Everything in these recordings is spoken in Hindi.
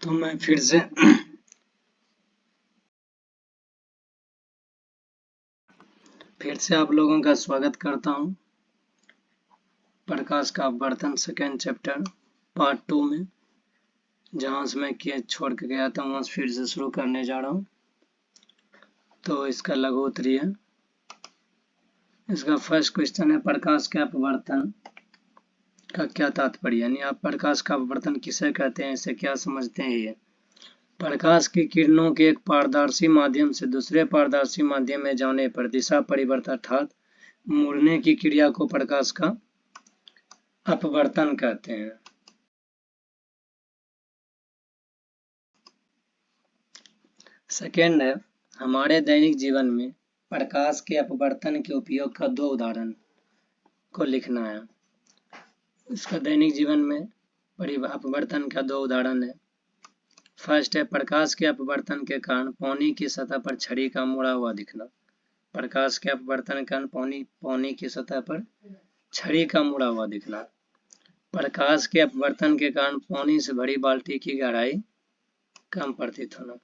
तो मैं फिर से आप लोगों का स्वागत करता हूं प्रकाश का अपवर्तन सेकेंड चैप्टर पार्ट 2 में। जहां से मैं छोड़ के गया था वहां से फिर से शुरू करने जा रहा हूं। तो इसका लघु उत्तरीय है। इसका फर्स्ट क्वेश्चन है, प्रकाश के अपवर्तन का क्या तात्पर्य, यानी आप प्रकाश का अपवर्तन किसे कहते हैं, इसे क्या समझते हैं। ये प्रकाश की किरणों के एक पारदर्शी माध्यम से दूसरे पारदर्शी माध्यम में जाने पर दिशा परिवर्तन अर्थात मुड़ने की क्रिया को प्रकाश का अपवर्तन कहते हैं। सेकेंड है, हमारे दैनिक जीवन में प्रकाश के अपवर्तन के उपयोग का 2 उदाहरण को लिखना है। इसका दैनिक जीवन में अपवर्तन का 2 उदाहरण है। फर्स्ट है, प्रकाश के अपवर्तन के कारण पानी की सतह पर छड़ी का मुड़ा हुआ दिखना। प्रकाश के अपवर्तन के कारण पानी की सतह पर छड़ी का मुड़ा हुआ दिखना। प्रकाश के अपवर्तन के कारण पानी से भरी बाल्टी की गहराई कम प्रतीत होना।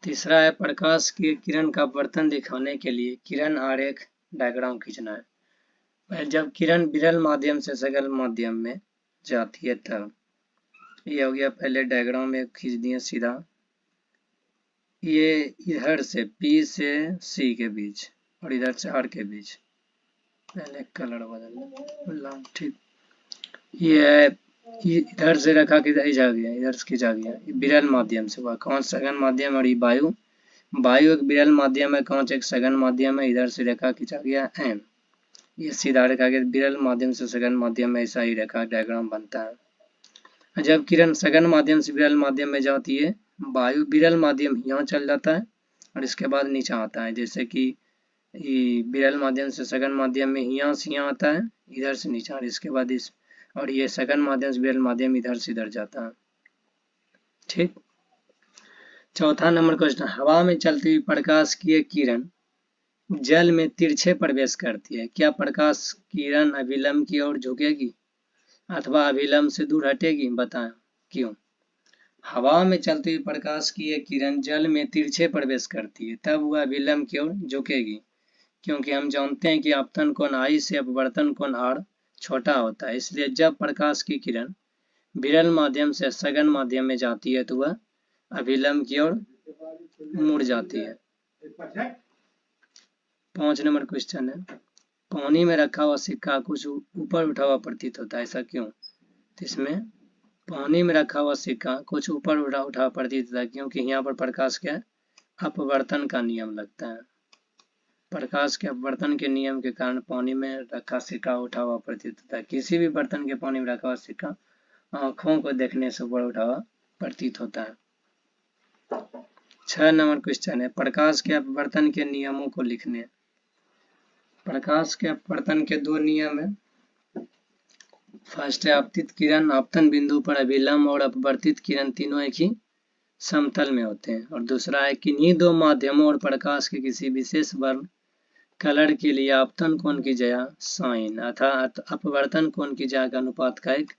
तीसरा है, प्रकाश की किरण का अपवर्तन दिखाने के लिए किरण आरेख डायग्राम खींचना है। जब किरण विरल माध्यम से सघन माध्यम में जाती है तब ये हो गया। पहले डायग्राम में खींच दिए सीधा, ये इधर से P से C के बीच और इधर से R के बीच। पहले कलर बदल, ठीक। ये है इधर से रखा कि इधर जा गया, इधर से खींचा गया। विरल माध्यम से हुआ, कौन सघन माध्यम, और ये वायु एक विरल माध्यम है, कांच एक सघन माध्यम है। इधर से रेखा खींचा गया M, ये सीधा रेखा के विरल माध्यम से सघन माध्यम में ऐसा ही रेखा डायग्राम बनता है। जब किरण सघन माध्यम से विरल माध्यम में जाती है, वायु विरल माध्यम यहाँ चल जाता है और इसके बाद नीचे आता है। जैसे कि विरल माध्यम से सघन माध्यम में यहाँ से यहाँ आता है, इधर से नीचे, और इसके बाद और ये सघन माध्यम से विरल माध्यम इधर से इधर जाता है। ठीक। चौथा नंबर क्वेश्चन, हवा में चलती हुई प्रकाश की एक किरण जल में तिरछे प्रवेश करती है। क्या प्रकाश किरण अभिलंब की ओर झुकेगी अथवा अभिलंब से दूर हटेगी? बताएं क्यों। हवा में चलती हुई प्रकाश की एक किरण जल में तिरछे प्रवेश करती है, तब वह अभिलंब की ओर झुकेगी, क्योंकि हम जानते हैं कि आपतन कोण I से अपवर्तन कोण R छोटा होता है। इसलिए जब प्रकाश की किरण विरल माध्यम से सघन माध्यम में जाती है तो वह अभिलंब की ओर मुड़ जाती है। 5 नंबर क्वेश्चन है, पानी में रखा हुआ सिक्का कुछ ऊपर उठा हुआ प्रतीत होता है, ऐसा क्यों? तो इसमें पानी में रखा हुआ सिक्का कुछ ऊपर उठा प्रतीत होता है क्योंकि यहाँ पर प्रकाश के अपवर्तन का नियम लगता है। प्रकाश के अपवर्तन के नियम के कारण पानी में रखा सिक्का उठा हुआ प्रतीत होता है। किसी भी बर्तन के पानी में रखा हुआ सिक्का आंखों को देखने से ऊपर उठा हुआ प्रतीत होता है। 6 नंबर क्वेश्चन है, प्रकाश के अपवर्तन के नियमों को लिखने। प्रकाश के अपवर्तन के 2 नियम है। फर्स्ट है, आपतित किरण आपतन बिंदु पर अभिलंब और अपवर्तित किरण तीनों एक ही समतल में होते हैं। और दूसरा है, किन्हीं 2 माध्यमों और प्रकाश के किसी विशेष वर्ण कलर के लिए आपतन कोण की जया साइन अर्थात अपवर्तन कोण की जया का अनुपात का एक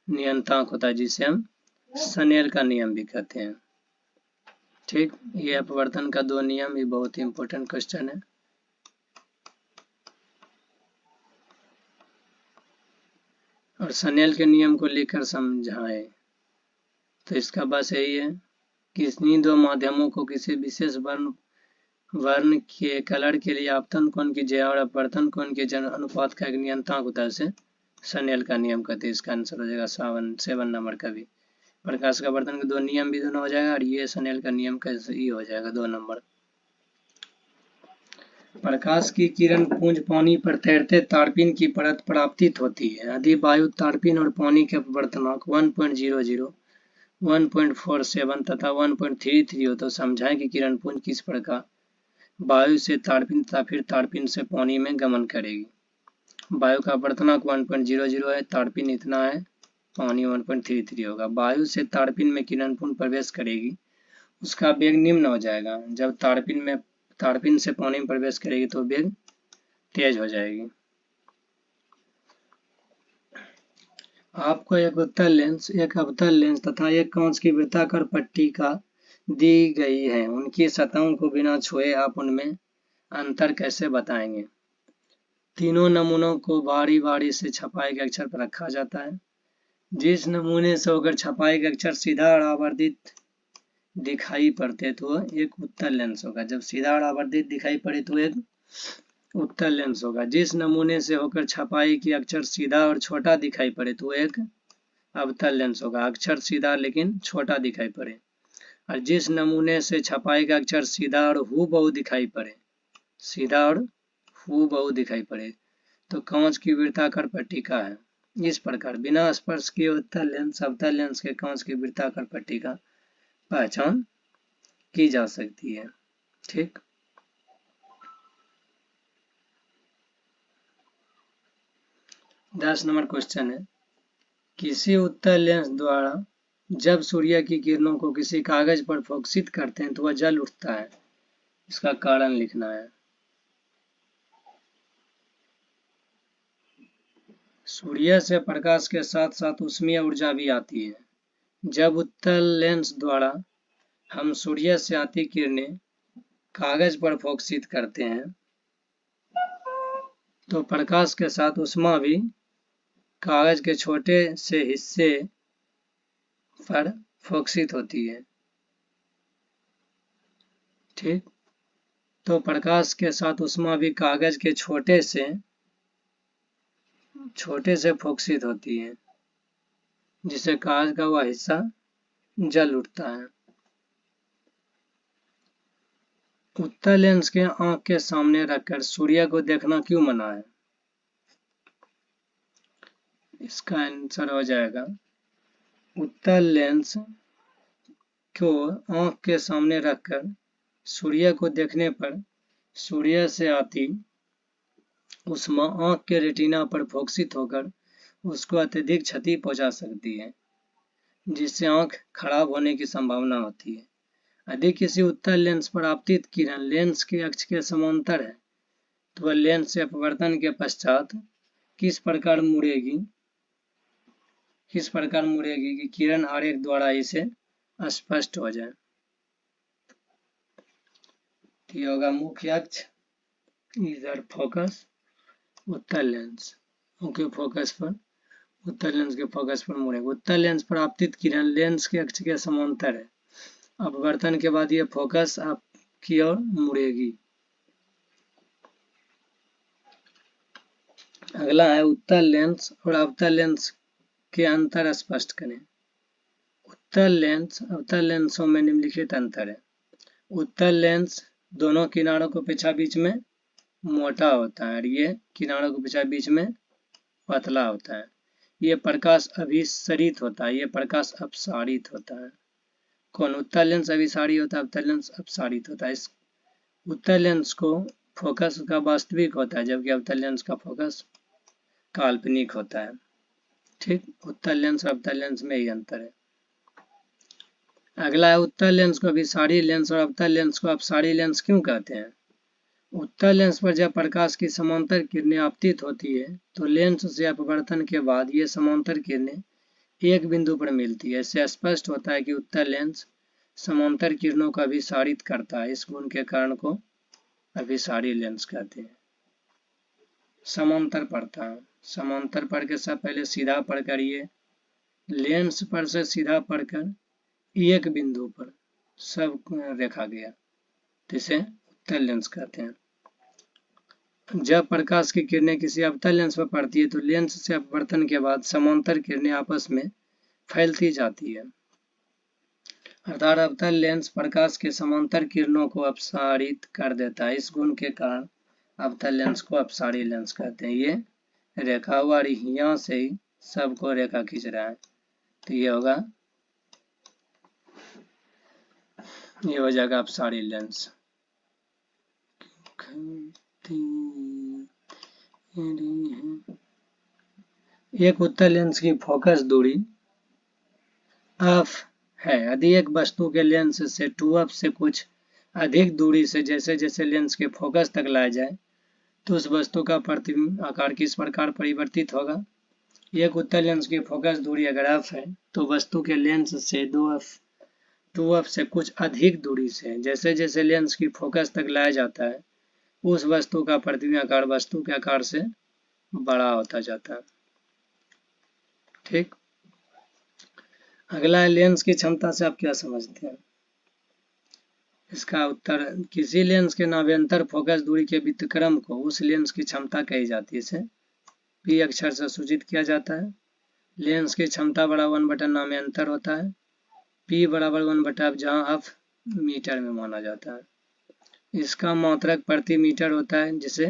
नियतांक होता है, जिसे हम स्नेल का नियम भी कहते हैं। ठीक, ये अपवर्तन का 2 नियम, ये बहुत ही इंपॉर्टेंट क्वेश्चन है। और स्नेल के नियम को लेकर समझाएं तो इसका बस यही है कि इन्हीं 2 माध्यमों को किसी विशेष वर्ण के कलर के लिए आपतन कोण की जया और अपवर्तन कोण के अनुपात का एक नियतांक होता है, उसे स्नेल का नियम कहते हैं। इसका आंसर हो जाएगा 7 नंबर का भी। प्रकाश का अपवर्तन के 2 नियम भी दोनों हो जाएगा और ये स्नेल का नियम का ही हो जाएगा 2 नंबर। प्रकाश की किरण पुंज पानी पर तैरते तारपीन की परत पर आपतित होती है। यदि वायु तारपीन और पानी के अपवर्तनांक 1.00, 1.47 तथा 1.33 हो तो समझाएं कि किरण पुंज किस प्रकार वायु से तारपीन तथा फिर तारपीन से पानी में गमन करेगी। वायु का अपवर्तनांक 1.00 है, तारपीन इतना है, पानी 1.33 होगा। वायु से तारपीन में किरण पुंज प्रवेश करेगी, उसका वेग निम्न हो जाएगा। जब तारपीन से पानी में प्रवेश करेगी तो वेग तेज हो जाएगी। आपको एक उत्तल लेंस, एक अवतल लेंस तथा एक कांच की वृत्ताकार पट्टिका दी गई है। उनकी सतहों को बिना छुए आप उनमें अंतर कैसे बताएंगे? तीनों नमूनों को बारी बारी से छपाई के अक्षर पर रखा जाता है। जिस नमूने से होकर छपाई के अक्षर सीधा और आवर्धित दिखाई पड़ते तो एक उत्तल लेंस होगा। जब सीधा और आवर्धित दिखाई पड़े तो एक उत्तल लेंस होगा। जिस नमूने से होकर छपाई के अक्षर सीधा और छोटा दिखाई पड़े तो एक अवतल लेंस होगा। अक्षर सीधा लेकिन छोटा दिखाई पड़े। और जिस नमूने से छपाई का अक्षर सीधा और हूबहू दिखाई पड़े, सीधा और हूबहू दिखाई पड़े तो कांच की वृत्ताकार पट्टिका है। इस प्रकार बिना स्पर्श किए उत्तल लेंस, अवतल लेंस के कांच की वृत्ताकार पट्टिका पहचान की जा सकती है। ठीक। 10 नंबर क्वेश्चन है, किसी उत्तल लेंस द्वारा जब सूर्य की किरणों को किसी कागज पर फोकसित करते हैं तो वह जल उठता है। इसका कारण लिखना है। सूर्य से प्रकाश के साथ साथ ऊष्मीय ऊर्जा भी आती है। जब उत्तल लेंस द्वारा हम सूर्य से आती किरणें कागज पर फोकसित करते हैं तो प्रकाश के साथ ऊष्मा भी कागज के छोटे से हिस्से पर फोकसित होती है। ठीक। तो प्रकाश के साथ ऊष्मा भी कागज के छोटे से फोकसित होती है, जिससे कागज का वह हिस्सा जल उठता है। उत्तल लेंस के आंख के सामने रखकर सूर्य को देखना क्यों मना है? इसका आंसर हो जाएगा, उत्तल लेंस को आंख के सामने रखकर सूर्य को देखने पर सूर्य से आती ऊष्मा आंख के रेटिना पर फोकसित होकर उसको अत्यधिक क्षति पहुंचा सकती है, जिससे आंख खराब होने की संभावना होती है। यदि किसी उत्तल लेंस पर आपतित किरण लेंस के अक्ष के समांतर है तो वह लेंस से अपवर्तन के पश्चात किस प्रकार मुड़ेगी कि किरण आरेख द्वारा इसे स्पष्ट हो जाए। ये होगा मुख्य अक्ष, इधर फोकस, उत्तल लेंस के फोकस पर, उत्तल लेंस के फोकस पर मुड़ेगा। उत्तल लेंस पर आपतित किरण लेंस के अक्ष के समांतर है। अपवर्तन के बाद ये फोकस आपकी ओर मुड़ेगी। अगला है उत्तल लेंस और अवतल लेंस के अंतर स्पष्ट करें। उत्तल लेंस अवतल लेंसों में निम्नलिखित अंतर है। उत्तल लेंस दोनों किनारों को पीछा बीच में मोटा होता है और ये किनारों को पीछा बीच में पतला होता है। ये प्रकाश अभिसरित होता है, ये प्रकाश अपसारित होता है। कौन? उत्तल लेंस अभिसारी होता है, अवतल लेंस अपसारित होता है। इस उत्तल लेंस को फोकस का वास्तविक होता है, जबकि अवतल लेंस का फोकस काल्पनिक होता है। ठीक। उत्तल लेंस और अवतल लेंस में ही अंतर है। अगला है उत्तल लेंस को अभिसारी लेंस और अवतल लेंस को अपसारी लेंस क्यों कहते हैं? उत्तल लेंस पर जब प्रकाश की समांतर किरणें आपतित होती है तो लेंस से अपवर्तन के बाद ये समांतर किरणें एक बिंदु पर मिलती है। इससे स्पष्ट होता है कि उत्तल लेंस समांतर किरणों का अभिसारित करता है। इस गुण के कारण को अभिसारी लेंस कहते हैं। समांतर पढ़ता है, समांतर पढ़ के सब पहले सीधा पढ़ कर ये लेंस पर से सीधा पढ़कर एक बिंदु पर सब रेखा गया, जिसे उत्तल लेंस कहते हैं। जब प्रकाश की किरणें किसी अवतल लेंस पर पड़ती है तो लेंस से अपवर्तन के बाद समांतर किरणें आपस में फैलती जाती है, अर्थात अवतल लेंस प्रकाश के समांतर किरणों को अपसारित कर देता है। इस गुण के कारण अवतल लेंस को अपसारी लेंस कहते हैं। ये रेखा हुआ यहाँ से ही सबको रेखा खींच रहा है, तो ये होगा, ये हो जाएगा अपसारी लेंस। एक उत्तल लेंस की फोकस दूरी f है। यदि एक वस्तु के लेंस से 2f से कुछ अधिक दूरी से जैसे जैसे लेंस के फोकस तक लाया जाए तो उस वस्तु का प्रतिबिंब आकार किस प्रकार परिवर्तित होगा? एक उत्तल लेंस की फोकस दूरी अगर f है तो वस्तु के लेंस से 2f से कुछ अधिक दूरी से जैसे जैसे लेंस की फोकस तक लाया जाता है उस वस्तु का प्रतिबिंब आकार वस्तु के आकार से बड़ा होता जाता है। ठीक, अगला है लेंस की क्षमता से आप क्या समझते हैं? इसका उत्तर, किसी लेंस के नाभ्यंतर फोकस दूरी के व्युत्क्रम को उस लेंस की क्षमता कही जाती है। इसे P अक्षर से सूचित किया जाता है। लेंस की क्षमता बराबर 1/, नाभ्यंतर होता है। P बराबर 1/, जहाँ f मीटर में माना जाता है। इसका मात्रक प्रति मीटर होता है जिसे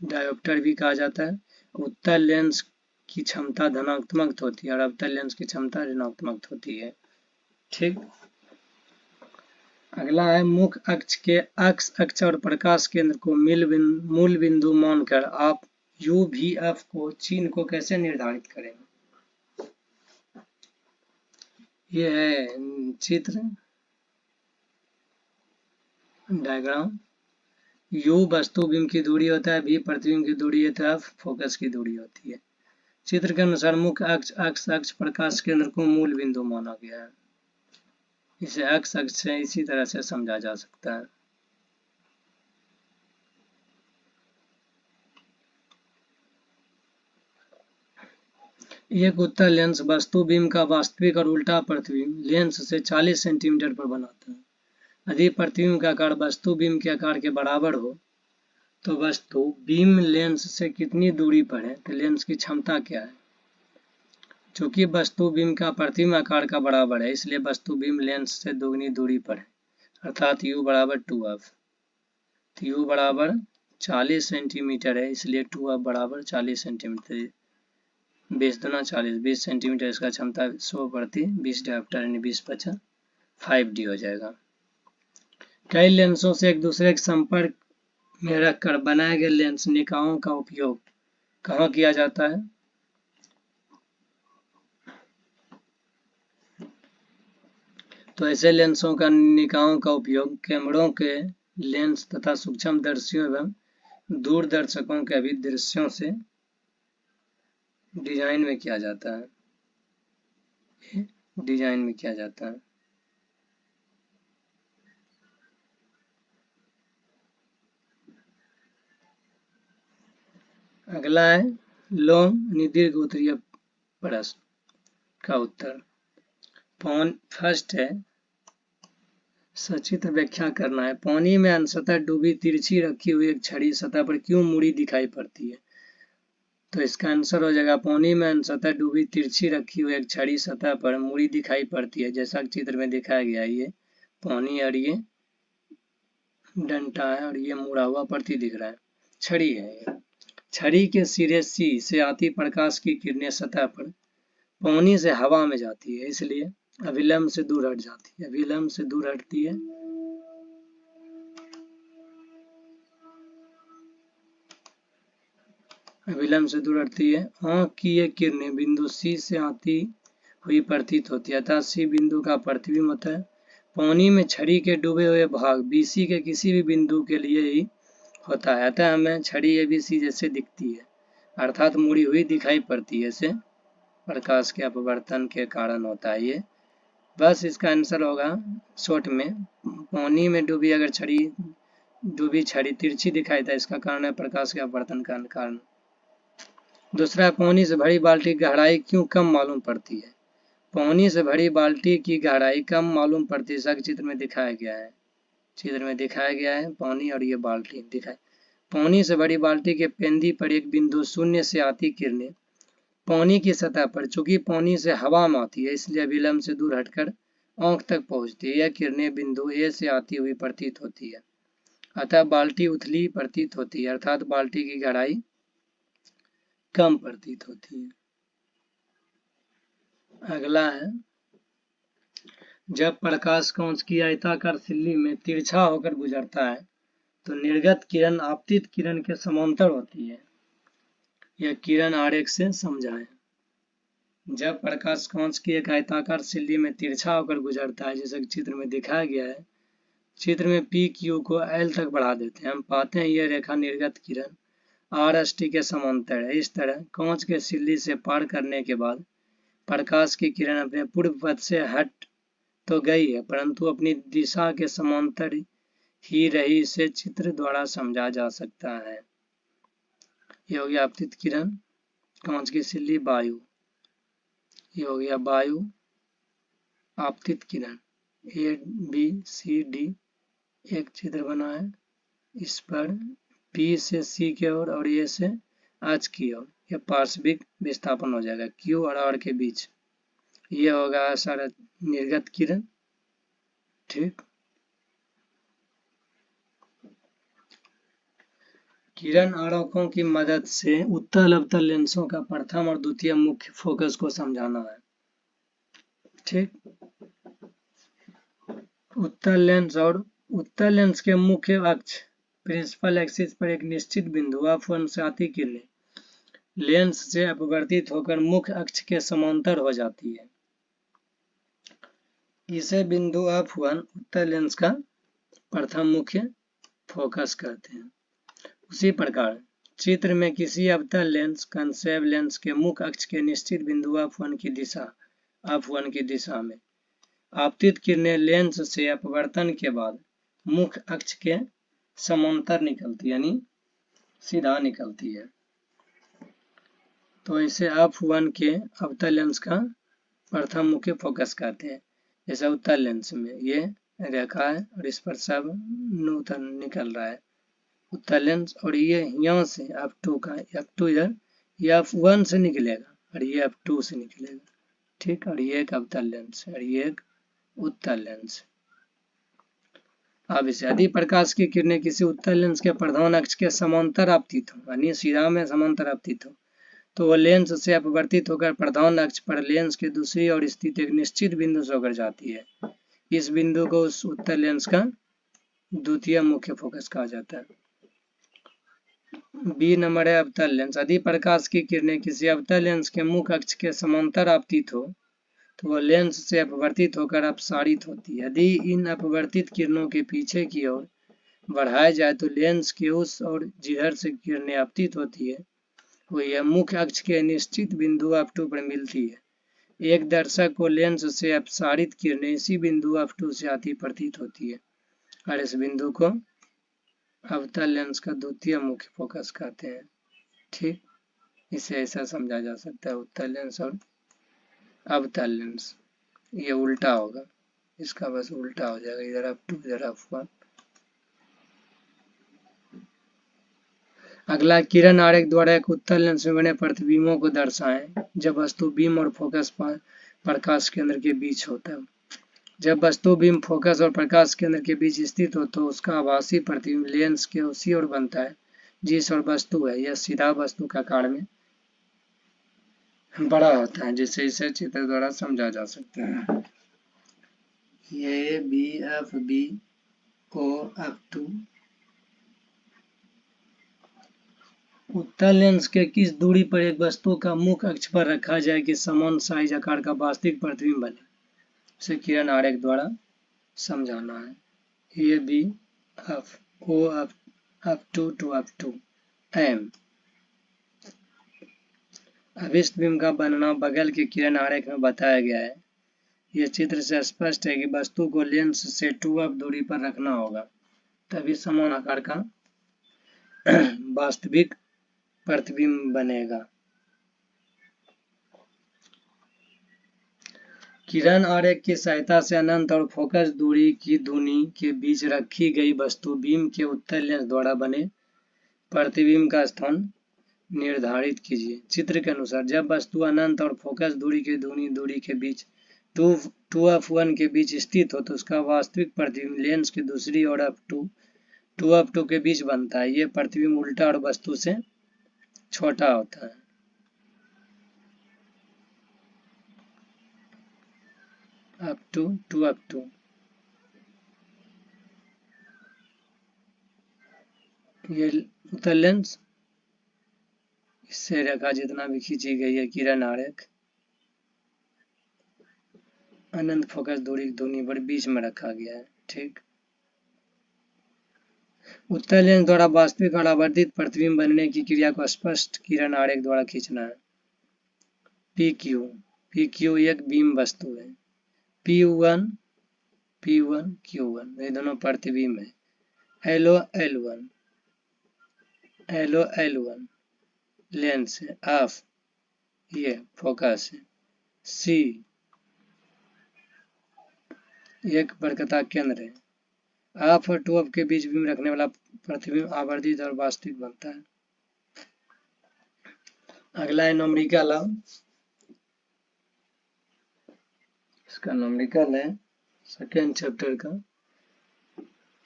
डायोप्टर भी कहा जाता है। उत्तल लेंस की क्षमता धनात्मक होती है और अवतल लेंस की क्षमता ऋणात्मक होती है। ठीक, अगला है मुख्य अक्ष के अक्ष और प्रकाश केंद्र को मूल बिंदु मानकर आप UVF को चिन्ह को कैसे निर्धारित करेंगे? ये है चित्र डायग्राम। U वस्तु बिंब की दूरी होता है, V प्रतिबिंब की दूरी है, तो F फोकस की दूरी होती है। चित्र के अनुसार मुख्य अक्ष प्रकाश केंद्र को मूल बिंदु माना गया है। इसे अक्ष से इसी तरह से समझा जा सकता है। एक उत्तल लेंस वस्तु बिंब का वास्तविक और उल्टा प्रतिबिंब लेंस से 40 सेंटीमीटर पर बनाता है। यदि प्रतिबिंब का आकार वस्तु बिंब के आकार के बराबर हो तो वस्तु बिंब लेंस से कितनी दूरी पर है, तो लेंस की क्षमता क्या है? चूंकि वस्तु बिंब का प्रतिबिंब आकार का बराबर है इसलिए वस्तु बिंब लेंस से दोगुनी दूरी पर है, अर्थात U बराबर 2f। तो U बराबर 40 सेंटीमीटर है इसलिए 2f बराबर 40 सेंटीमीटर। 20 दूना 40, 20 सेंटीमीटर, इसका क्षमता 100 प्रति 20 डायोप्टर यानी 20/50 5D हो जाएगा। कई लेंसों से एक दूसरे के संपर्क में रखकर बनाए गए लेंस निकायों का उपयोग कहाँ किया जाता है? तो ऐसे लेंसों का निकायों का उपयोग कैमरों के लेंस तथा सूक्ष्मदर्शियों एवं दूरदर्शकों के अभिदृश्यों से डिजाइन में किया जाता है। डिजाइन में किया जाता है। अगला है लौह दीर्घ उत्तरीय प्रश्न का उत्तर। फर्स्ट है सचित्र व्याख्या करना है। पानी में अंशतः डूबी तिरछी रखी हुई एक छड़ी सतह पर क्यों मुड़ी दिखाई पड़ती है? तो इसका आंसर हो जाएगा पानी में अंशतः डूबी तिरछी रखी हुई एक छड़ी सतह पर मुड़ी दिखाई पड़ती है। जैसा कि चित्र में दिखाया गया है, ये पानी और ये डंटा है और ये मुड़ा हुआ प्रतीक दिख रहा है, छड़ी है ये। छड़ी के सिरे C से आती प्रकाश की किरणें सतह पर पानी से हवा में जाती है, इसलिए अविलंब से दूर हट जाती है। अविलंब से दूर हटती है। अविलंब से दूर हटती है। आंख की ये किरणें बिंदु C से आती हुई प्रतीत होती है, अतः C बिंदु का प्रतिबिंब होता है। पानी में छड़ी के डूबे हुए भाग BC के किसी भी बिंदु के लिए ही होता है, अतः हमें छड़ी ABC जैसे दिखती है, अर्थात मुड़ी हुई दिखाई पड़ती है। इसे प्रकाश के अपवर्तन के कारण होता है ये। बस इसका आंसर होगा शॉर्ट में, पानी में डूबी अगर डूबी छड़ी तिरछी दिखाई देता है, इसका कारण है प्रकाश के अपवर्तन का कारण। दूसरा, पानी से भरी बाल्टी की गहराई क्यों कम मालूम पड़ती है? पानी से भरी बाल्टी की गहराई कम मालूम पड़ती है, चित्र में दिखाया गया है। चित्र में दिखाया गया है पानी और ये बाल्टी दिखाई। पानी से भरी बाल्टी के पेंदी पर एक बिंदु शून्य से आती किरणें पानी की सतह पर, चूंकि पानी से हवा में आती है इसलिए अविलंब से दूर हटकर आंख तक पहुंचती है। यह किरणें बिंदु A से आती हुई प्रतीत होती है, अतः बाल्टी उथली प्रतीत होती है, अर्थात बाल्टी की गहराई कम प्रतीत होती है। अगला है जब प्रकाश कांच की आयताकार सिल्ली में तिरछा होकर गुजरता है तो निर्गत किरण आपतित किरण के समांतर होती है। यह किरण आरेख से समझाएं। जब प्रकाश कांच की एक आयताकार सिल्ली में तिरछा होकर गुजरता है, जैसे चित्र में दिखाया गया है, चित्र में PQ को L तक बढ़ा देते हैं, हम पाते हैं यह रेखा निर्गत किरण RST के समांतर है। इस तरह कांच के सिल्ली से पार करने के बाद प्रकाश की किरण अपने पूर्व पथ से हट तो गई है, परंतु अपनी दिशा के समांतर ही रही। इसे चित्र द्वारा समझा जा सकता है। ये हो गया आपतित किरण, कांच की सिल्ली, वायु। ये हो गया वायु, आपतित किरण। ABCD एक चित्र बना है। इस पर B से C की ओर और A से H की ओर यह पार्श्विक विस्थापन हो जाएगा Q और R के बीच। ये होगा सारा निर्गत किरण। ठीक, किरण आरेखों की मदद से उत्तल अवतल लेंसों का प्रथम और द्वितीय मुख्य फोकस को समझाना है। ठीक, उत्तल लेंस और उत्तल लेंस के मुख्य अक्ष प्रिंसिपल एक्सिस पर एक निश्चित बिंदु F1 से आती किरणें लेंस से अपवर्तित होकर मुख्य अक्ष के समांतर हो जाती है। इसे बिंदु F1 उत्तल लेंस का प्रथम मुख्य फोकस कहते हैं। उसी प्रकार चित्र में किसी अवतल लेंस कंसेव लेंस के मुख्य अक्ष के निश्चित बिंदु F1 की दिशा में आपतित किरणें लेंस से अपवर्तन के बाद मुख्य अक्ष के समांतर निकलती, यानी सीधा निकलती है। तो इसे F1 के अवतल लेंस का प्रथम मुख्य फोकस कहते हैं। जैसे उत्तल लेंस में ये रेखा है और इस पर सब नूतन निकल रहा है उत्तल लेंस, और ये यहाँ से F2 का F2 इधर ये F1 से निकलेगा और ये F2 से निकलेगा। ठीक, और ये एक अवतल लेंस और ये एक उत्तल लेंस। अब इसे यदि प्रकाश की किरणें किसी उत्तल लेंस के प्रधान अक्ष के समांतर आपतित हो, यानी सीधा में समांतर आपतित हो, तो वह लेंस से अपवर्तित होकर प्रधान अक्ष पर लेंस के दूसरी ओर स्थित एक निश्चित बिंदु से होकर जाती है। इस बिंदु को उस उत्तल लेंस का द्वितीय मुख्य फोकस कहा जाता है। B नंबर है अवतल लेंस। यदि प्रकाश की किरणें किसी अवतल लेंस के मुख्य अक्ष के समांतर आपतित हो तो वह लेंस से अपवर्तित होकर अपसारित होती है। यदि इन अपवर्तित किरणों के पीछे की ओर बढ़ाया जाए तो लेंस के उस और जिधर से किरणें आपतित होती है वो यह मुख्य अक्ष के निश्चित बिंदु F2 पर मिलती है। एक दर्शक को लेंस से अपसारित किरणें इसी बिंदु F2 से आती प्रतीत होती है और इस बिंदु को अवतल लेंस का द्वितीय मुख्य फोकस कहते हैं। ठीक, इसे ऐसा समझा जा सकता है उत्तल लेंस और अवतल लेंस। ये उल्टा होगा, इसका बस उल्टा हो जाएगा, इधर F2 इधर F1। अगला किरण आरेख द्वारा एक उत्तल लेंस में बने प्रतिबिंबों को दर्शाएं जब वस्तु बीम और फोकस प्रकाश केंद्र के बीच होता है। जब वस्तु बीम फोकस और प्रकाश केंद्र के बीच स्थित हो तो उसका आभासी प्रतिबिंब लेंस के उसी ओर बनता है जिस ओर वस्तु है। यह सीधा वस्तु का आकार में बड़ा होता है, जिसे इसे चित्र द्वारा समझा जा सकता है। ये B F B O F2 उत्तल लेंस के किस दूरी पर एक वस्तु का मुख्य अक्ष पर रखा जाए कि समान साइज आकार का वास्तविक प्रतिबिंब बने, इसे किरण आरेख द्वारा समझाना है। ये B F O F2 to F2 M। अभिष्ट बिंब का वर्णन बगल के किरण आरेख में बताया गया है। यह चित्र से स्पष्ट है कि वस्तु को लेंस से 2f दूरी पर रखना होगा, तभी समान आकार का वास्तविक प्रतिबिंब बनेगा। किरण आरेख की सहायता से अनंत और फोकस दूरी की दूनी के बीच रखी गई वस्तु बीम के उत्तल लेंस द्वारा बने प्रतिबिंब का स्थान निर्धारित कीजिए। चित्र के अनुसार जब वस्तु अनंत और फोकस दूरी के दूनी दूरी के बीच 2f1 के बीच स्थित हो तो उसका वास्तविक प्रतिबिंब लेंस की दूसरी ओर f2 के बीच बनता है। ये प्रतिबिंब उल्टा और वस्तु से छोटा होता है। F2 to F2 ये उत्तल लेंस, इससे रेखा जितना भी खींची गई है किरण आरेख अनंत फोकस दूरी पर बीच में रखा गया है। ठीक, उत्तल लेंस द्वारा वास्तविक और आवर्धित प्रतिबिंब बनने की क्रिया को स्पष्ट किरण आरेख द्वारा खींचना है। PQ एक बीम वस्तु है। P1 Q1 ये दोनों प्रतिबिंब है। L1 लेंस है। ऑफ ये फोकस है। C एक वक्रता केंद्र है। ऑफ और 2 के बीच बीम रखने वाला प्रतिबिंब आवर्धित और वास्तविक बनता है। अगला है न्यूमेरिकल। इसका न्यूमेरिकल है सेकेंड चैप्टर का।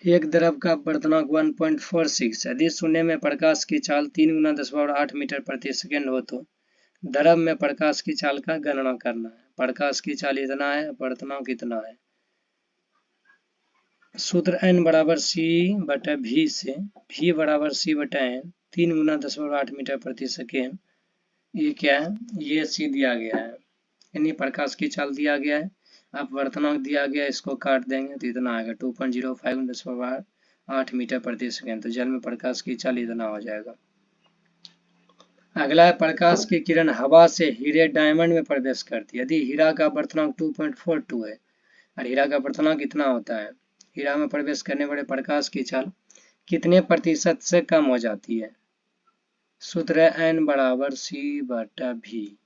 एक द्रव का अपवर्तनांक 1.46 यदि शून्य में प्रकाश की चाल 3 × 10⁸ मीटर प्रति सेकेंड हो तो द्रव में प्रकाश की चाल का गणना करना है। प्रकाश की चाल इतना है, अपवर्तनांक इतना है। सूत्र n बराबर c/v से v बराबर c/n 3 × 10⁸ मीटर प्रति सेकेंड। ये क्या है? ये c दिया गया है, यानी प्रकाश की चाल दिया गया है, अपवर्तनांक दिया गया है, इसको काट देंगे तो इतना आएगा 2.05 × 10⁸ मीटर प्रति सेकेंड। तो जल में प्रकाश की चाल इतना हो जाएगा। अगला है प्रकाश की किरण हवा से हीरे डायमंड में प्रवेश करती है। यदि हीरा का अपवर्तनांक 2.42 है और हीरा का अपवर्तनांक कितना होता है, हीरा में प्रवेश करने वाले प्रकाश की चाल कितने प्रतिशत से कम हो जाती है? सूत्र है n बराबर c/v,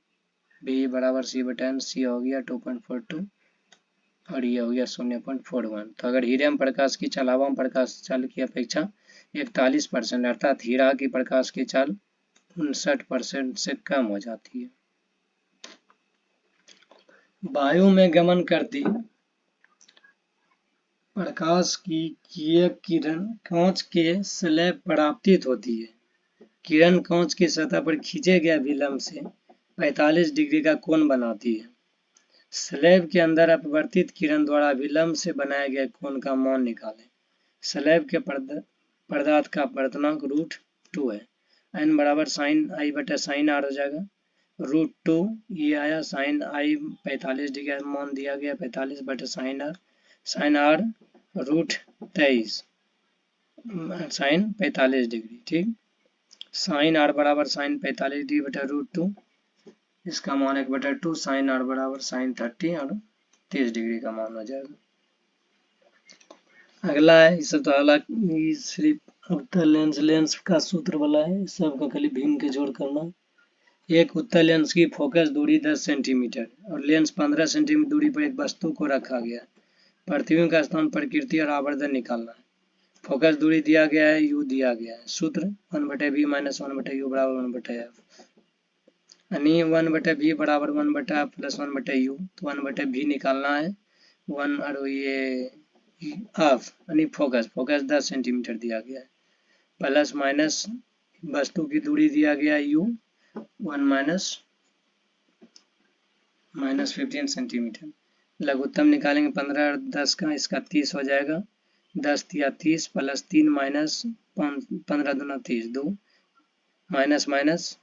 v बराबर c/n, c हो गया 2.42 और ये हो गया 0.41। तो अगर हीरे में प्रकाश की चाल हवा में प्रकाश चाल की अपेक्षा 41% अर्थात हीरा की प्रकाश की चाल 59% से कम हो जाती है। वायु में गमन करती प्रकाश की एक किरण कांच के स्लैब पर आपतित होती है। किरण कांच की सतह पर खींचे गए विलंब से 45 डिग्री का कोण बनाती है। स्लैब के अंदर अपवर्तित किरण द्वारा विलंब से बनाए गए कोण का मान निकालें। स्लैब के पदार्थ का अपवर्तनांक √2 है। n बराबर sin i/sin r हो जाएगा। √2 ये आया, sin i 45 डिग्री मान दिया गया, 45/sin r, sin r √23 sin 45 degree. ठीक, sin r बराबर sin 45 डिग्री बटा √2, इसका मान 1/2, sin r बराबर sin 30 और 30 डिग्री का मान हो जाएगा। अगला है इस तो अगला सिर्फ उत्तल लेंस का सूत्र वाला है, सबका खाली भीम के जोड़ करना। एक उत्तल लेंस की फोकस दूरी 10 सेंटीमीटर और लेंस 15 सेंटीमीटर दूरी पर एक वस्तु को रखा गया। प्रतिबिंब का स्थान, प्रकृति और आवर्धन निकालना है। फोकस दूरी दिया गया है, u दिया गया है। सूत्र 1/v - 1/u बराबर 1/f, यानी 1/v बराबर 1/f + 1/u। तो 1/v निकालना है, 1 और ये ऑफ यानी फोकस 10 सेंटीमीटर दिया गया है, प्लस माइनस वस्तु की दूरी दिया गया u 1 - 15 सेंटीमीटर। लघुत्तम निकालेंगे 15 और 10 का, इसका 30 हो जाएगा। 10 या 30 प्लस 3 माइनस 15 दूना 30, 2 minus minus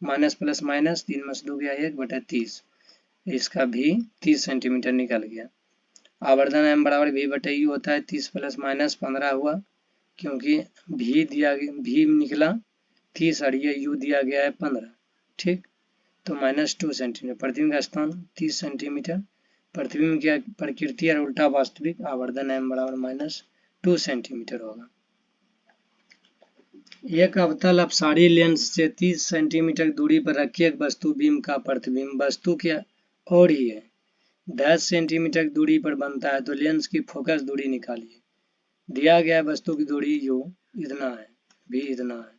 minus plus minus 3 में 2 गया 1/30, इसका भी 30 सेंटीमीटर निकल गया। आवर्धन m बराबर v/u होता है, 30 प्लस माइनस 15 हुआ, क्योंकि v निकला 30 और ये u दिया गया है 15। ठीक, तो -2 सेंटीमीटर। प्रतिबिंब का स्थान 30 सेंटीमीटर। प्रतिबिंब की प्रकृति और उल्टा वास्तविक। आवर्धन m बराबर -2 सेंटीमीटर होगा। एक अवतल अपसारी लेंस से 30 सेंटीमीटर दूरी पर रखी एक वस्तु बीम का प्रतिबिंब वस्तु के और ही है 10 सेंटीमीटर दूरी पर बनता है, तो लेंस की फोकस दूरी निकालिए। दिया गया वस्तु की दूरी u इतना है, v इतना है।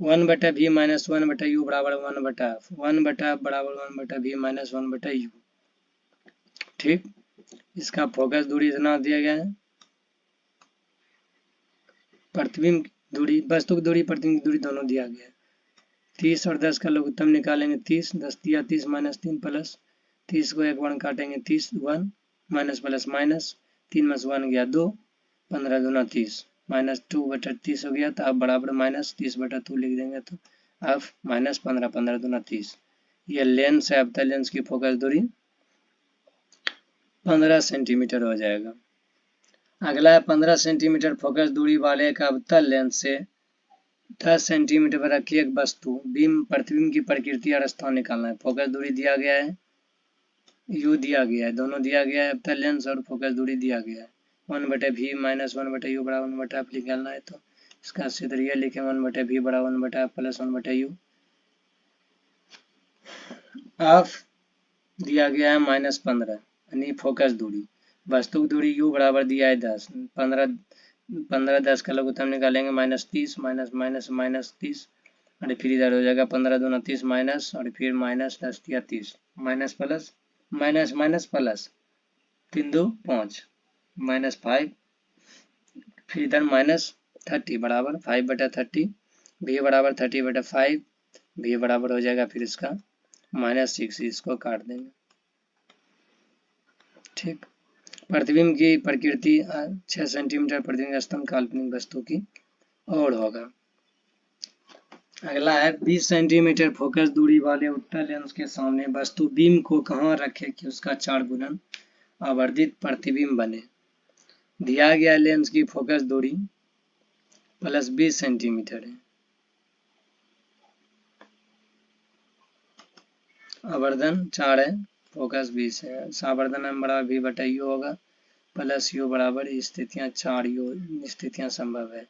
1/v - 1/u बराबर 1/f, 1/f बराबर 1/v - 1/u। ठीक, इसका फोकस दूरी इतना दिया गया है। प्रतिबिंब दूरी, वस्तु की दूरी, प्रतिबिंब की दूरी दोनों दिया गया है। 30 और 10 का लघुत्तम निकालेंगे, 30 10 दिया 30 - 3 प्लस 30 को 1 1 काटेंगे, 30 1 माइनस प्लस माइनस 3 में 1 गया 2, 15 दूना 30, -2/30 हो गया। तो अब बराबर -30/2 लिख देंगे, तो अब -15 15 दूना 30। ये लेंस है, अवतल लेंस की फोकस दूरी 15 सेंटीमीटर हो जाएगा। अगला है 15 सेंटीमीटर फोकस दूरी वाले एक अवतल लेंस से 10 सेंटीमीटर पर रखी एक वस्तु बीम प्रतिबिंब की प्रकृति और स्थान निकालना है। फोकस दूरी दिया गया है, यू दिया गया है, दोनों दिया गया है, अवतल लेंस और फोकस दूरी दिया गया है। 1/v माइनस 1/u बड़ा 1/f निकालना है तो इसका सूत्र ये लिखे 1/v बड़ा 1/f प्लस 1/u। ऑफ दिया गया है -15 यानी फोकस दूरी, वस्तु की दूरी u बराबर दिया है 10, 15 10 का लघुत्तम निकालेंगे -30 -30 और फिर इधर हो जाएगा 15 दूना 30 माइनस और फिर -10 दिया 30 minus plus minus minus plus 3 2 5 -5 फिर इधर -30 बराबर 5/30 v बराबर 30/5 v बराबर हो जाएगा फिर इसका -6, इसको काट देंगे। ठीक, प्रतिबिंब की प्रकृति 6 सेंटीमीटर प्रतिबिंब स्तंभ काल्पनिक वस्तु की ओर होगा। अगला है 20 सेंटीमीटर फोकस दूरी वाले उत्तल लेंस के सामने वस्तु बीम को कहाँ रखे कि उसका 4 गुणन आवर्धित प्रतिबिंब बने। दिया गया लेंस की फोकस दूरी प्लस 20 सेंटीमीटर है, आवर्धन 4 है, फोकस 20 है, आवर्धन m बराबर v बटा u होगा प्लस u बराबर स्थितियां 4 u स्थितियां संभव है।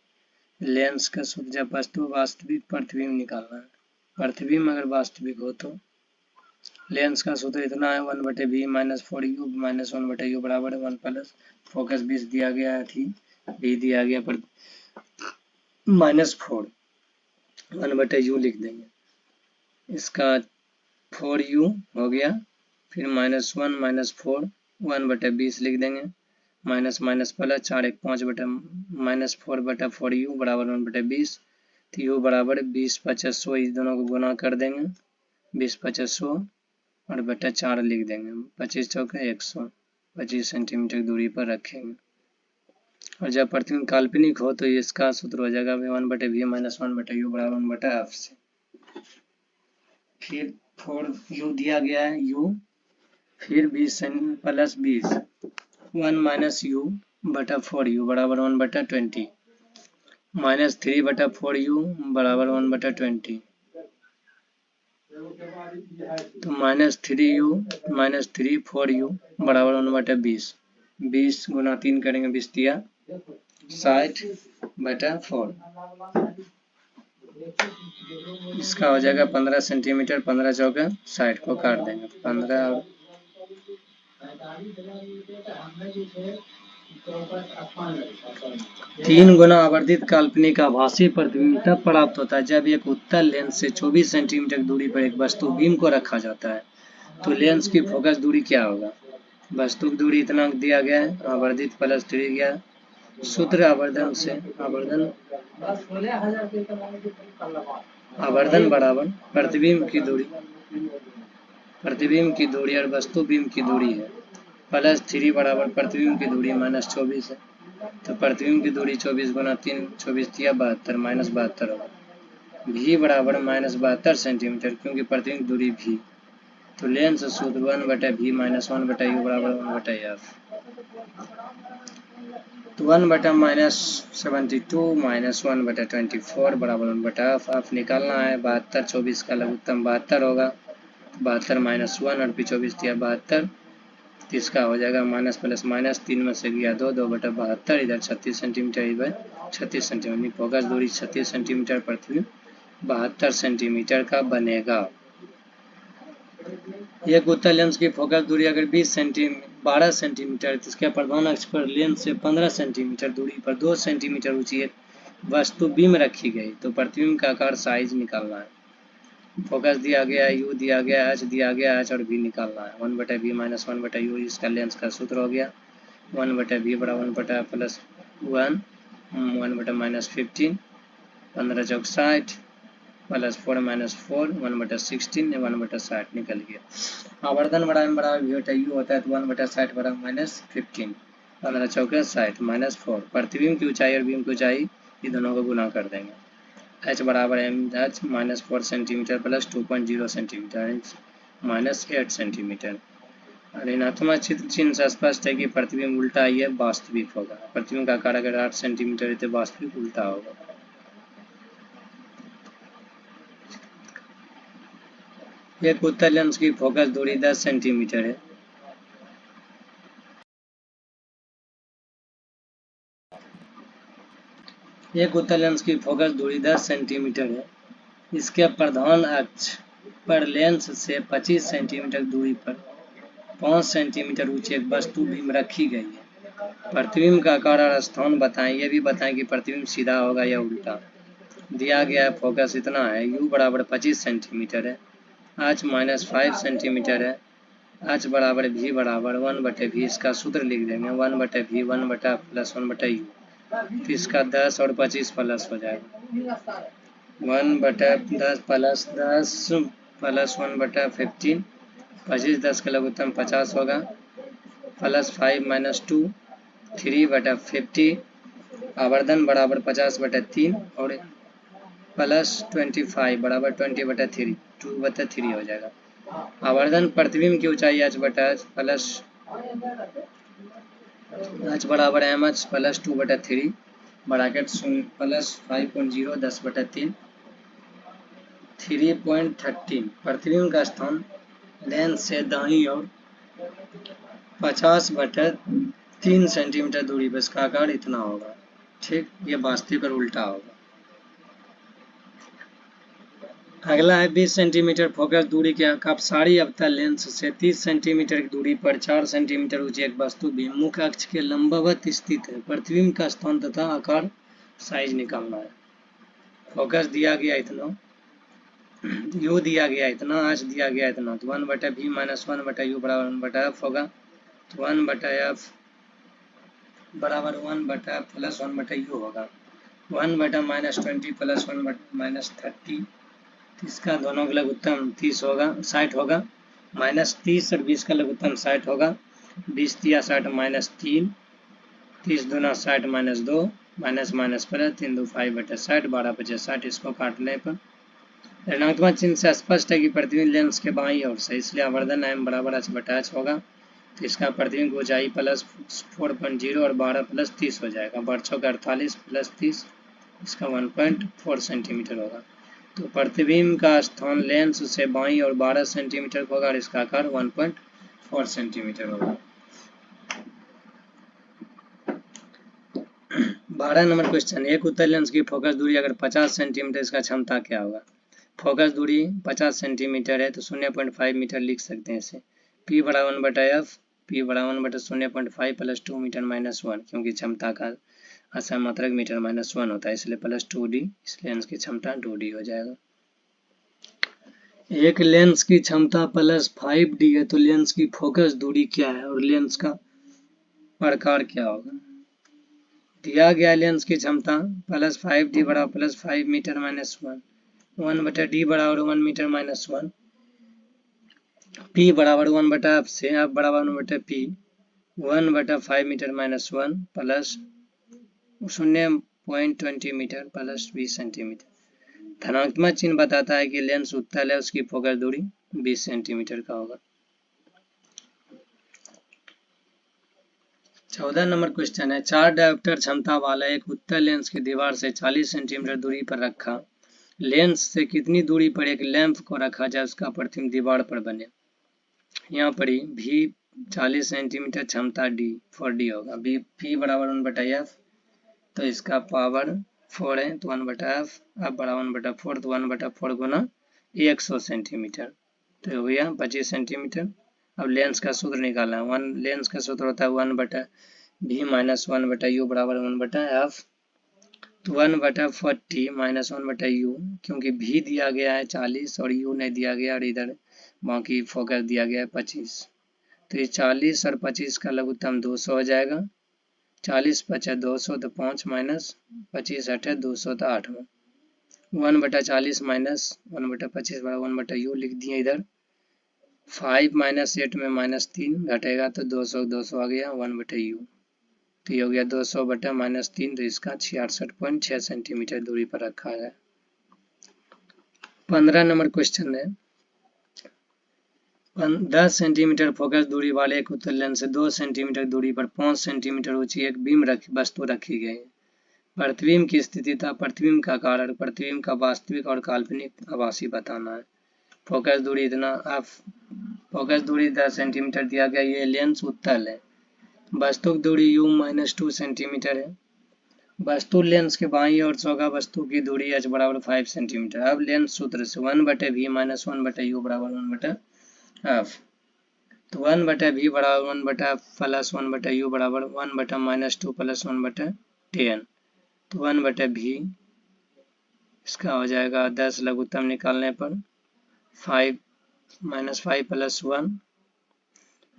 लेंस का सूत्र जब वस्तु वास्तविक प्रतिबिंब निकालना है, प्रतिबिंब अगर वास्तविक हो तो लेंस का सूत्र इतना है 1/v minus 4u minus 1/u बराबर 1 प्लस फोकस 20 दिया गया है थी v दिया गया पर -4 1/u लिख देंगे, इसका 4u हो गया फिर -1 -4 1/20 लिख देंगे माइनस माइनस प्लस 4 1 5 बटा -4/4u बराबर 1/20 तो u बराबर 20 50 100 इस दोनों को गुना कर देंगे 20 50 100 और बटा 4 लिख देंगे 25 चौके 100 25 सेंटीमीटर दूरी पर रखेंगे। और जब प्रतिबिंब काल्पनिक हो तो इसका सूत्र हो जाएगा 1/v माइनस 1/u बराबर 1/f से। फिर 4u दिया गया है u फिर 20 प्लस 20 1 माइनस u बटा 4u बराबर 1/20 माइनस 3/4u बराबर 1/20 तो -3u माइनस 3 4u बराबर 1/20 20 गुना 3 करेंगे 20 दिया 60/4 इसका हो जाएगा 15 सेंटीमीटर 15 चौके 60 को काट देंगे 15 और 3 गुना आवर्धित काल्पनिक आभासी प्रतिबिंब तब प्राप्त होता है जब एक उत्तल लेंस से 24 सेंटीमीटर दूरी पर एक वस्तु बीम को रखा जाता है। तो लेंस की फोकस दूरी क्या होगा, वस्तु की दूरी इतना दिया गया है, आवर्धित प्लस 3 गया सूत्र आवर्धन से आवर्धन बराबर प्रतिबिंब की दूरी और वस्तु बीम की दूरी है प्लस 3 बराबर प्रतिबिंब की दूरी -24 है तो प्रतिबिंब की दूरी 24 गुना 3 24 दिया 72 -72 होगा। v बराबर -72 सेंटीमीटर क्योंकि प्रतिबिंब दूरी v तो लेंस सूत्र 1/v माइनस 1/u बराबर 1/f तो 1/-72 माइनस 1/24 बराबर 1/f f निकालना है 72 24 का लघुत्तम 72 होगा 72 माइनस 1 और फिर 24 दिया 72 इसका हो जाएगा माइनस प्लस माइनस 3 में से गया 2 2/72 इधर 36 सेंटीमीटर इधर 36 सेंटीमीटर फोकस दूरी 36 सेंटीमीटर प्रतिबिंब 72 सेंटीमीटर का बनेगा। एक उत्तल लेंस की फोकस दूरी अगर 12 सेंटीमीटर तो इसके प्रधान अक्ष पर लेंस से 15 सेंटीमीटर दूरी पर 2 सेंटीमीटर ऊंची एक वस्तु बीम रखी गई तो प्रतिबिंब का आकार साइज निकालना है। फोकस दिया गया है u दिया गया है h दिया गया है h और v निकालना है 1/v माइनस 1/u इसका लेंस का सूत्र हो गया 1/v बराबर 1/f प्लस 1 1/-15 15 चौक 60 प्लस 4 माइनस 4 1/16 1/60 निकल गया। आवर्धन बड़ा m बराबर v बटा u होता है तो 1/60 बराबर -15 15 चौके 60 माइनस 4 प्रतिबिंब की ऊंचाई और बीम की ऊंचाई ये दोनों को गुना कर देंगे h बराबर m h -4 centimetre plus 2.0 centimetre -8 centimetre ऋणात्मक चिन्ह से स्पष्ट है कि प्रतिबिंब उल्टा ही है वास्तविक होगा। प्रतिबिंब का आकार अगर 8 सेंटीमीटर है तो वास्तविक उल्टा होगा। एक उत्तल लेंस की फोकस दूरी 10 सेंटीमीटर है। एक उत्तल लेंस की फोकस दूरी 10 सेंटीमीटर है। इसके प्रधान अक्ष पर लेंस से 25 सेंटीमीटर दूरी पर 5 सेंटीमीटर ऊंची एक वस्तु बीम रखी गई है। प्रतिबिंब का आकार और स्थान बताएं। ये भी बताएं कि प्रतिबिंब सीधा होगा या उल्टा। दिया गया है फोकस इतना है, u बराबर 25 सेंटीमीटर है, h माइनस 5 सेंटीमीटर है, h बराबर v बराबर 1/v। इसका सूत्र लिख देंगे 1/v 1/+1/u। तो इसका 10 और 25 प्लस हो जाएगा 1/10 प्लस 10 प्लस 1/15। 25 10 का लघुत्तम 50 होगा, प्लस 5 माइनस 2 3/50। आवर्धन बराबर 50/3 और प्लस 25 बराबर 20/3 2/3 हो जाएगा। आवर्धन प्रतिबिंब की ऊंचाई h/h प्लस h बराबर mh प्लस 2/3 ब्रैकेट प्लस 5.0 10/3 3.13। प्रतिबिंब का स्थान लेंस से दाईं ओर 50/3 सेंटीमीटर दूरी पर इसका आकार इतना होगा। ठीक, ये वास्तविक और उल्टा होगा। अगला है 20 सेंटीमीटर फोकस दूरी के अपसारी अवतल लेंस से 30 सेंटीमीटर की दूरी पर 4 सेंटीमीटर ऊंची एक वस्तु बीम मुख्य अक्ष के लंबवत स्थित है। प्रतिबिंब का स्थान तथा आकार साइज निकालना है। फोकस दिया गया इतना, u दिया गया इतना, h दिया गया इतना, तो 1/v माइनस 1/u बराबर 1/f होगा। तो 1/f बराबर 1/f प्लस 1/u होगा। 1/-20 प्लस 1/-30। इसका दोनों का लघुत्तम 30 होगा 60 होगा। माइनस 30 और 20 का लघुत्तम 60 होगा। 20 तिया 60 माइनस 3, 30 दूना 60 माइनस 2 माइनस माइनस प्लस 3 2 5/60 12 5 60। इसको काटने पर ऋणात्मक चिन्ह से स्पष्ट है कि प्रतिबिंब लेंस के बाईं ओर से, इसलिए आवर्धन m बराबर h/h होगा। तो इसका प्रतिबिंब ऊंचाई प्लस 4.0 और 12 प्लस 30 हो जाएगा। वर्षों का 48 प्लस 30, इसका 1.4 सेंटीमीटर होगा। तो प्रतिबिंब का स्थान लेंस से बाईं और 12 सेंटीमीटर होगा और इसका आकार 1.4 सेंटीमीटर होगा। 12 नंबर क्वेश्चन, एक उत्तल लेंस की फोकस दूरी अगर 50 सेंटीमीटर, इसका क्षमता क्या होगा। फोकस दूरी 50 सेंटीमीटर है तो 0.5 मीटर लिख सकते हैं इसे। p बराबर 1/f, p बराबर 1/0.5 प्लस 2 मीटर माइनस 1, क्योंकि क्षमता का असमात्रक मीटर माइनस 1 होता है, इसलिए प्लस 2d, इस लेंस की क्षमता 2d हो जाएगा। एक लेंस की क्षमता प्लस 5d है तो लेंस की फोकस दूरी क्या है और लेंस का प्रकार क्या होगा। दिया गया लेंस की क्षमता प्लस 5d बराबर प्लस 5 मीटर माइनस 1, 1/d बराबर 1 मीटर माइनस 1, p बराबर 1/f से f बराबर 1/p 1/5 metre minus 1 plus 0.20 metre plus 20 centimetre. धनात्मक चिन्ह बताता है कि लेंस उत्तल है, उसकी फोकस दूरी 20 सेंटीमीटर का होगा। 14 नंबर क्वेश्चन है, 4 डायोप्टर क्षमता वाला एक उत्तल लेंस की दीवार से 40 सेंटीमीटर दूरी पर रखा। लेंस से कितनी दूरी पर एक लैंप को रखा जाए उसका प्रतिबिंब दीवार पर बने। यहाँ पर भी 40 सेंटीमीटर क्षमता d होगा। p बराबर 1/f, तो इसका पावर 4 है तो 1/f, अब बराबर 1/4 तो 1/4 गुना 100 सेंटीमीटर, तो हो गया 25 सेंटीमीटर। अब लेंस का सूत्र निकालना है। लेंस का सूत्र होता है 1/v माइनस 1/u बराबर 1/f, तो 1/40 माइनस 1/u, क्योंकि v दिया गया है 40 और u नहीं दिया गया और इधर बाकी फोकस दिया गया है 25, तो ये 40 और 25 का लघुत्तम 200 हो जाएगा। 40 × 200 तो 5 माइनस 25 8 200 तो 8 में 1/40 माइनस 1/25 बराबर 1/u लिख दिए। इधर 5 माइनस 8 में माइनस 3 घटेगा तो 200 200 आ गया 1/u, तो ये हो गया 200 माइनस 3, तो इसका 66.6 सेंटीमीटर दूरी पर रखा है। 15 नंबर क्वेश्चन है, 10 सेंटीमीटर फोकस दूरी वाले एक उत्तल लेंस से 2 सेंटीमीटर दूरी पर 5 सेंटीमीटर ऊंची एक बीम वस्तु रखी गई। प्रतिबिंब की स्थिति तथा प्रतिबिंब का कारण प्रतिबिंब का वास्तविक और काल्पनिक आभासी बताना है। फोकस दूरी इतना, अब फोकस दूरी 10 सेंटीमीटर दिया गया, ये लेंस उत्तल है। वस्तु की दूरी u-2 सेंटीमीटर है। वस्तु लेंस के बाईं ओर होगा, वस्तु की दूरी h बराबर 5 सेंटीमीटर। अब लेंस सूत्र से 1/v माइनस 1/u बराबर 1/f। तो 1/v बराबर 1/f प्लस 1/u बराबर 1/-2 प्लस 1/10। तो 1/v इसका हो जाएगा 10 लघुत्तम निकालने पर 5 -5 प्लस 1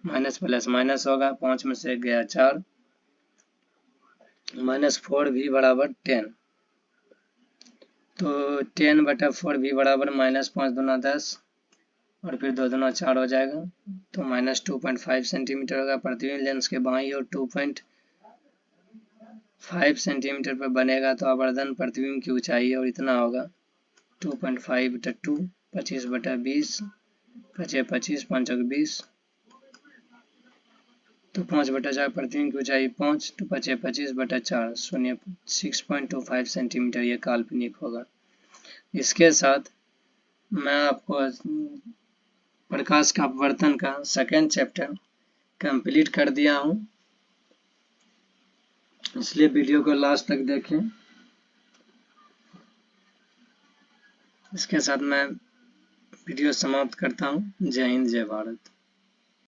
माइनस प्लस माइनस होगा, 5 में से गया 4 -4v बराबर 10। तो 10/4v बराबर -5 दूना 10 और फिर 2 दूना 4 हो जाएगा। तो -2.5 सेंटीमीटर होगा। प्रतिबिंब लेंस के बाईं ओर 2.5 सेंटीमीटर पर बनेगा। तो आवर्धन प्रतिबिंब की ऊंचाई और इतना होगा 2.5/2 25/20 25 5 20। तो 5/4 प्रतिबिंब की ऊंचाई 5 तो 25/4 6.25 सेंटीमीटर ये काल्पनिक होगा। इसके साथ मैं आपको प्रकाश का अपवर्तन का सेकेंड चैप्टर कंप्लीट कर दिया हूं, इसलिए वीडियो को लास्ट तक देखें। इसके साथ मैं वीडियो समाप्त करता हूं। जय हिंद, जय भारत।